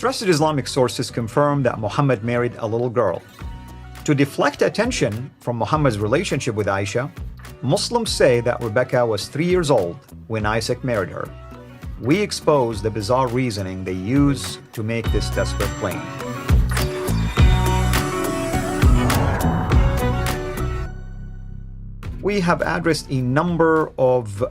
Trusted Islamic sources confirm that Muhammad married a little girl. To deflect attention from Muhammad's relationship with Aisha, Muslims say that Rebecca was 3 years old when Isaac married her. We expose the bizarre reasoning they use to make this desperate claim. We have addressed a number of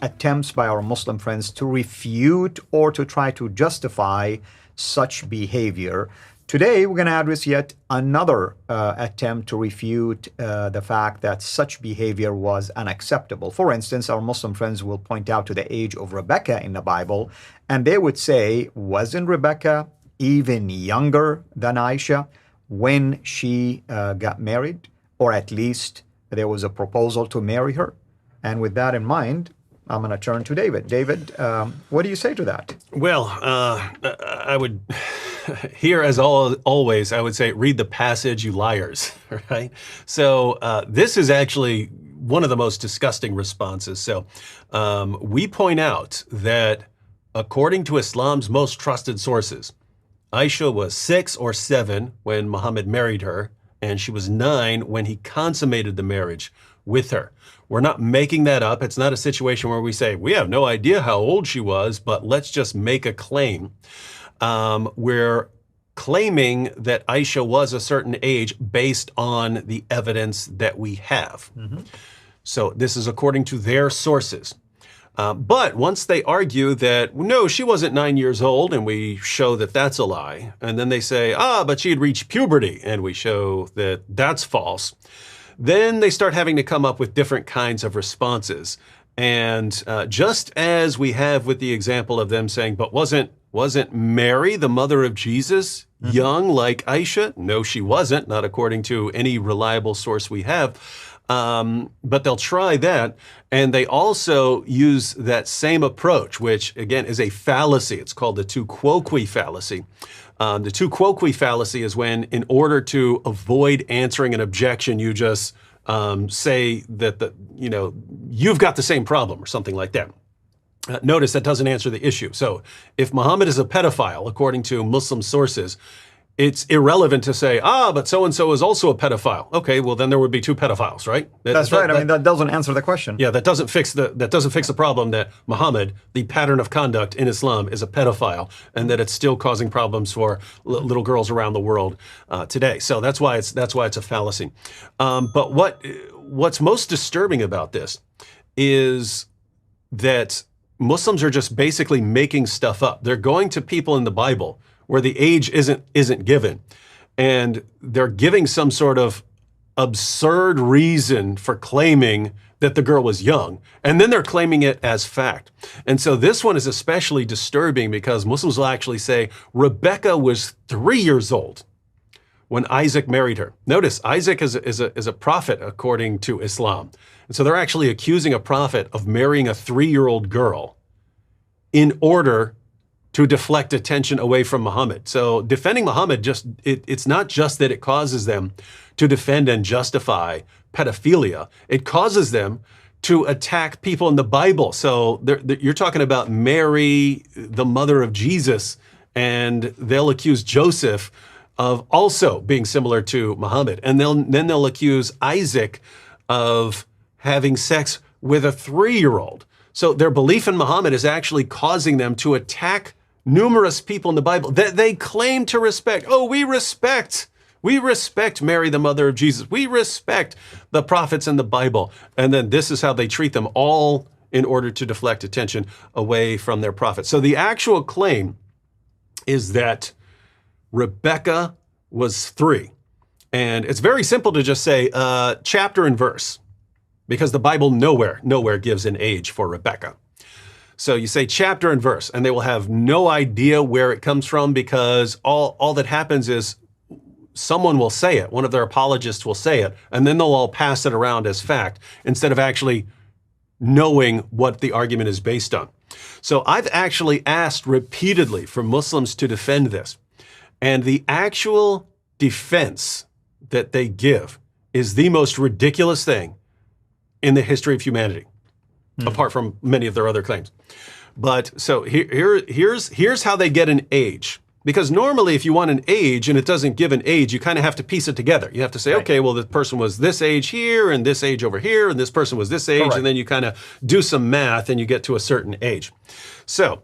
attempts by our Muslim friends to refute or to try to justify such behavior. Today, we're going to address yet another attempt to refute the fact that such behavior was unacceptable. For instance, our Muslim friends will point out to the age of Rebecca in the Bible, and they would say, wasn't Rebecca even younger than Aisha when she got married? Or at least there was a proposal to marry her. And with that in mind, I'm going to turn to David. David, what do you say to that? Well, I would, here as always, I would say, read the passage, you liars, right? So this is actually one of the most disgusting responses. So we point out that according to Islam's most trusted sources, Aisha was 6 or 7 when Muhammad married her, and she was 9 when he consummated the marriage with her. We're not making that up. It's not a situation where we say, we have no idea how old she was, but let's just make a claim. We're claiming that Aisha was a certain age based on the evidence that we have. Mm-hmm. So this is according to their sources. But once they argue that, no, she wasn't 9 years old, and we show that that's a lie, and then they say, but she had reached puberty, and we show that that's false, then they start having to come up with different kinds of responses. And just as we have with the example of them saying, but wasn't Mary, the mother of Jesus, young like Aisha? No, she wasn't, not according to any reliable source we have. But they'll try that, and they also use that same approach, which again is a fallacy. It's called the tu quoque fallacy. The tu quoque fallacy is when, in order to avoid answering an objection, you just say that you've got the same problem or something like that. Notice that doesn't answer the issue. So if Muhammad is a pedophile, according to Muslim sources, it's irrelevant to say, but so-and-so is also a pedophile. Okay, well then there would be 2 pedophiles, right? That's right. I mean, that doesn't answer the question. Yeah, that doesn't fix the problem that Muhammad, the pattern of conduct in Islam, is a pedophile, and that it's still causing problems for little girls around the world today. So that's why it's a fallacy. But what's most disturbing about this is that Muslims are just basically making stuff up. They're going to people in the Bible where the age isn't given, and they're giving some sort of absurd reason for claiming that the girl was young, and then they're claiming it as fact. And so this one is especially disturbing because Muslims will actually say Rebecca was 3 years old when Isaac married her. Notice, Isaac is a prophet according to Islam. And so they're actually accusing a prophet of marrying a 3-year-old girl in order to deflect attention away from Muhammad. So defending Muhammad, it's not just that it causes them to defend and justify pedophilia. It causes them to attack people in the Bible. So you're talking about Mary, the mother of Jesus, and they'll accuse Joseph of also being similar to Muhammad. And then they'll accuse Isaac of having sex with a 3-year-old. So their belief in Muhammad is actually causing them to attack numerous people in the Bible that they claim to respect. We respect Mary, the mother of Jesus. We respect the prophets in the Bible. And then this is how they treat them, all in order to deflect attention away from their prophets. So the actual claim is that Rebecca was 3. And it's very simple to just say chapter and verse, because the Bible nowhere gives an age for Rebecca. So you say chapter and verse, and they will have no idea where it comes from, because all that happens is someone will say it, one of their apologists will say it, and then they'll all pass it around as fact instead of actually knowing what the argument is based on. So I've actually asked repeatedly for Muslims to defend this, and the actual defense that they give is the most ridiculous thing in the history of humanity, apart from many of their other claims. But so here's how they get an age. Because normally if you want an age and it doesn't give an age, you kind of have to piece it together. You have to say, okay, well, this person was this age here and this age over here, and this person was this age, Correct. and then you kind of do some math and you get to a certain age. So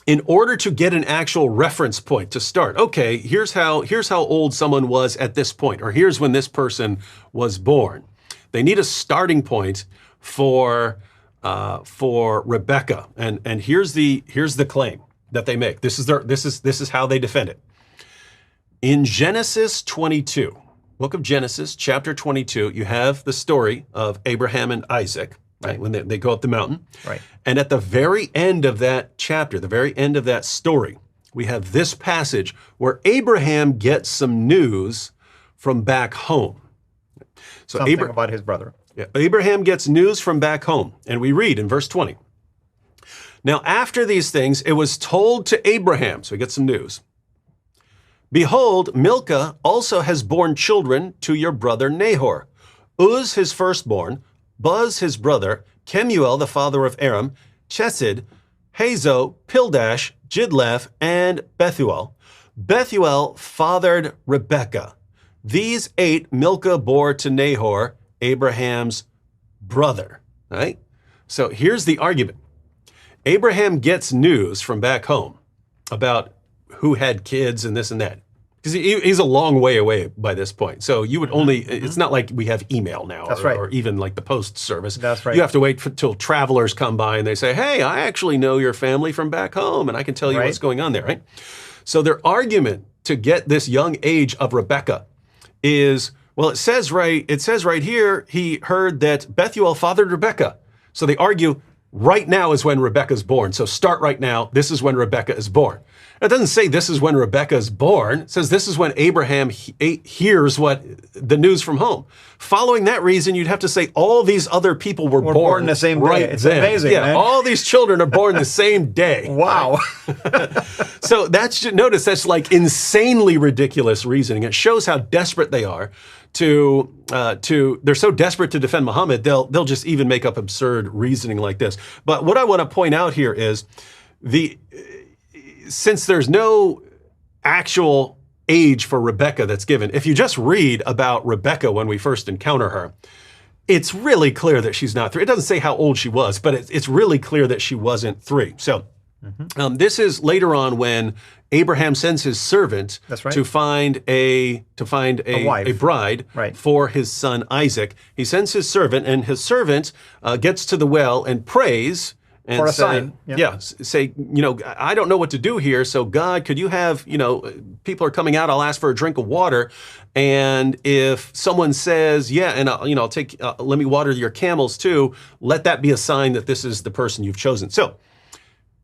in order to get an actual reference point to start, okay, here's how old someone was at this point, or here's when this person was born. They need a starting point for Rebecca, and here's the claim that they make. This is how they defend it. In Genesis 22, book of Genesis, chapter 22, you have the story of Abraham and Isaac, right? When they go up the mountain. Right. And at the very end of that chapter, the very end of that story, we have this passage where Abraham gets some news from back home. So Something about his brother. Abraham gets news from back home, and we read in verse 20. Now, after these things, it was told to Abraham, so he gets some news. Behold, Milcah also has borne children to your brother Nahor. Uz, his firstborn, Buz, his brother, Kemuel, the father of Aram, Chesed, Hazo, Pildash, Jidlaph, and Bethuel. Bethuel fathered Rebekah. These 8 Milcah bore to Nahor, Abraham's brother. Right? So here's the argument. Abraham gets news from back home about who had kids and this and that. Because he's a long way away by this point. So you would only, it's not like we have email now. That's or, right. or even like the post service. That's right. You have to wait till travelers come by and they say, hey, I actually know your family from back home and I can tell you what's going on there, right? So their argument to get this young age of Rebekah is, well, it says right here, he heard that Bethuel fathered Rebekah. So they argue, right now is when Rebekah's born. So start right now. This is when Rebekah is born. It doesn't say this is when Rebekah is born. It says this is when Abraham hears the news from home. Following that reason, you'd have to say all these other people were born the same right day. It's then. amazing, Yeah, man. all these children are born the same day. Wow. So notice that's like insanely ridiculous reasoning. It shows how desperate they are they're so desperate to defend Muhammad, they'll just even make up absurd reasoning like this. But what I want to point out here is since there's no actual age for Rebekah that's given, if you just read about Rebekah when we first encounter her, it's really clear that she's not 3. It doesn't say how old she was, but it's really clear that she wasn't 3. So this is later on when Abraham sends his servant to find a bride for his son Isaac. He sends his servant, and his servant gets to the well and prays and for a sign. Say, I don't know what to do here. So God, could you have, people are coming out. I'll ask for a drink of water, and if someone says, yeah, and I'll take, let me water your camels too. Let that be a sign that this is the person you've chosen. So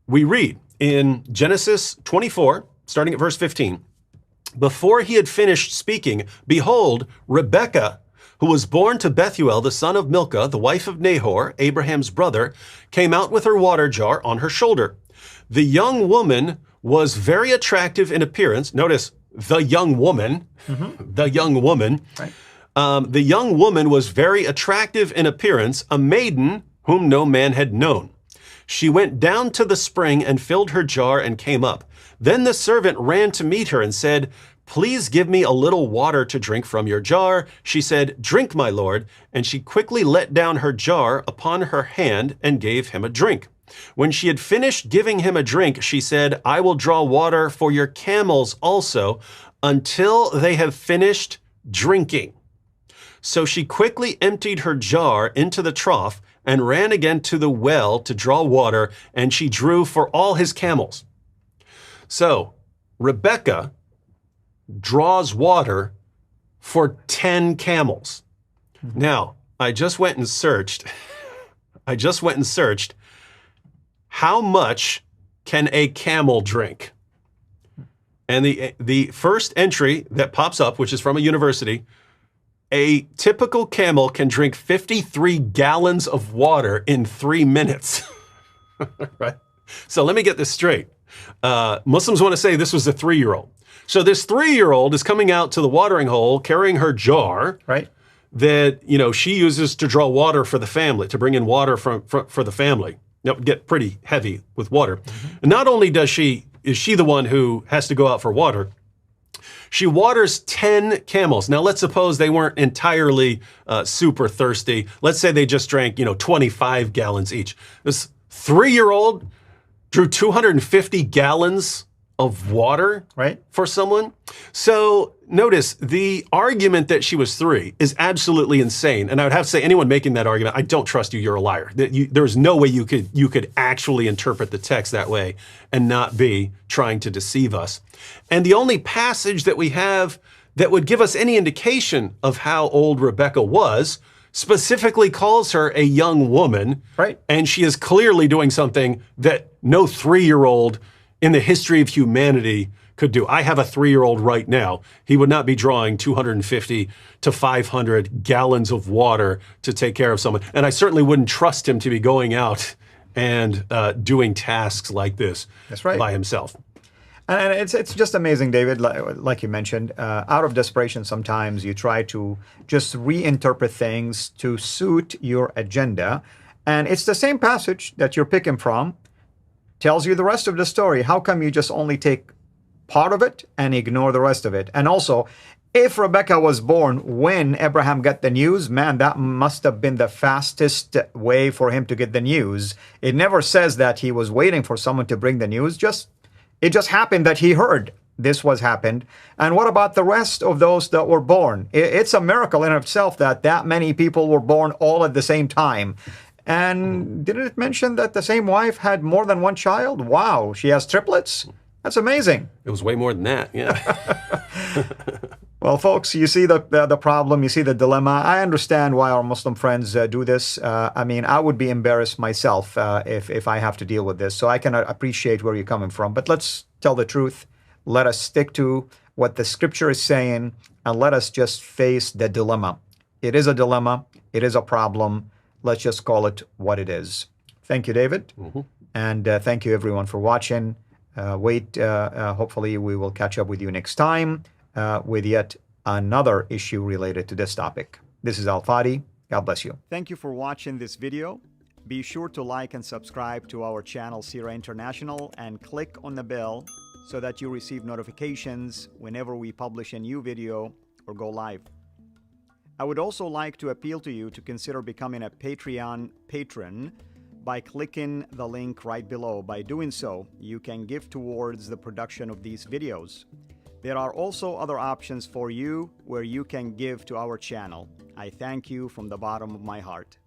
we read in Genesis 24, starting at verse 15, before he had finished speaking, behold, Rebekah, who was born to Bethuel, the son of Milcah, the wife of Nahor, Abraham's brother, came out with her water jar on her shoulder. The young woman was very attractive in appearance. Notice the young woman, the young woman. Right. The young woman was very attractive in appearance, a maiden whom no man had known. She went down to the spring and filled her jar and came up. Then the servant ran to meet her and said, please give me a little water to drink from your jar. She said, drink, my lord. And she quickly let down her jar upon her hand and gave him a drink. When she had finished giving him a drink, she said, I will draw water for your camels also until they have finished drinking. So she quickly emptied her jar into the trough and ran again to the well to draw water, and she drew for all his camels. So Rebekah draws water for 10 camels. Now, I just went and searched how much can a camel drink? And the first entry that pops up, which is from a university, a typical camel can drink 53 gallons of water in 3 minutes. Right? So let me get this straight. Muslims want to say this was a 3-year-old. So this 3-year-old is coming out to the watering hole carrying her jar, right, that she uses to draw water for the family, to bring in water for the family. That would get pretty heavy with water. And not only does she is she the one who has to go out for water? She waters 10 camels. Now, let's suppose they weren't entirely super thirsty. Let's say they just drank, 25 gallons each. This 3-year-old drew 250 gallons of water, right, for someone. So notice the argument that she was 3 is absolutely insane. And I would have to say, anyone making that argument, I don't trust you. You're a liar. There's no way you could actually interpret the text that way and not be trying to deceive us. And the only passage that we have that would give us any indication of how old Rebecca was specifically calls her a young woman. Right. And she is clearly doing something that no 3-year-old in the history of humanity could do. I have a 3-year-old right now. He would not be drawing 250 to 500 gallons of water to take care of someone. And I certainly wouldn't trust him to be going out and doing tasks like this. That's right. By himself. And it's just amazing, David, like you mentioned, out of desperation, sometimes you try to just reinterpret things to suit your agenda. And it's the same passage that you're picking from, tells you the rest of the story. How come you just only take part of it and ignore the rest of it? And also, if Rebecca was born when Abraham got the news, man, that must have been the fastest way for him to get the news. It never says that he was waiting for someone to bring the news. It just happened that he heard this was happened. And what about the rest of those that were born? It's a miracle in itself that many people were born all at the same time. And didn't it mention that the same wife had more than one child? Wow, she has triplets? That's amazing. It was way more than that, yeah. Well, folks, you see the problem, you see the dilemma. I understand why our Muslim friends do this. I would be embarrassed myself if I have to deal with this. So I can appreciate where you're coming from. But let's tell the truth. Let us stick to what the scripture is saying, and let us just face the dilemma. It is a dilemma. It is a problem. Let's just call it what it is. Thank you, David. Mm-hmm. And thank you, everyone, for watching. Hopefully we will catch up with you next time with yet another issue related to this topic. This is Al Fadi. God bless you. Thank you for watching this video. Be sure to like and subscribe to our channel, CIRA International, and click on the bell so that you receive notifications whenever we publish a new video or go live. I would also like to appeal to you to consider becoming a Patreon patron by clicking the link right below. By doing so, you can give towards the production of these videos. There are also other options for you where you can give to our channel. I thank you from the bottom of my heart.